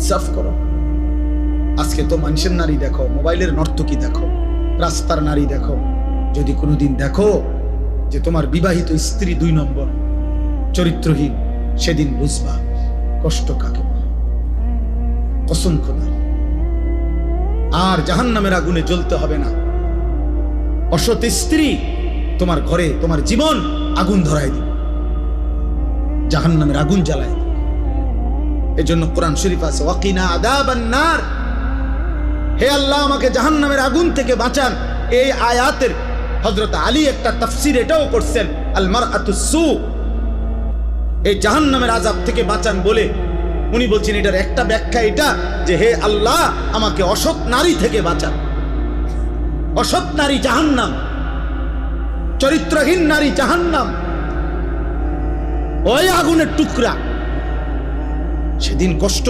ইনসাফ করো। আজকে তো মানুষের নারী দেখো, মোবাইলের নর্তকী দেখো, রাস্তার নারী দেখো। যদি কোনোদিন দেখো যে তোমার বিবাহিত স্ত্রী 2 নম্বর, চরিত্রহীন, সেদিন বুঝবা কষ্ট কাকে বলে। কসম খোদার। আর জাহান্নামের আগুনে জ্বলতে হবে না। অসৎ স্ত্রী তোমার ঘরে তোমার জীবন আগুন ধরায় দিবে, জাহান্নামের আগুন জ্বালায় দিবে। এজন্য কোরআন শরীফ আছে ওয়াকিনা আযাবান নার, হে আল্লাহ আমাকে জাহান্নামের আগুন থেকে বাঁচান। এই আয়াতের হযরত আলী একটা তাফসীর এটাও করছেন, আল মারআতুস সু, এই জাহান্নামের আযাব থেকে বাঁচান বলে উনি বলছেন এটার একটা ব্যাখ্যা এটা যে হে আল্লাহ আমাকে অসৎ নারী থেকে বাঁচান। অসৎ নারী জাহান্নাম, চরিত্রহীন নারী জাহান্নাম, ওই আগুনের টুকরা। সেদিন কষ্ট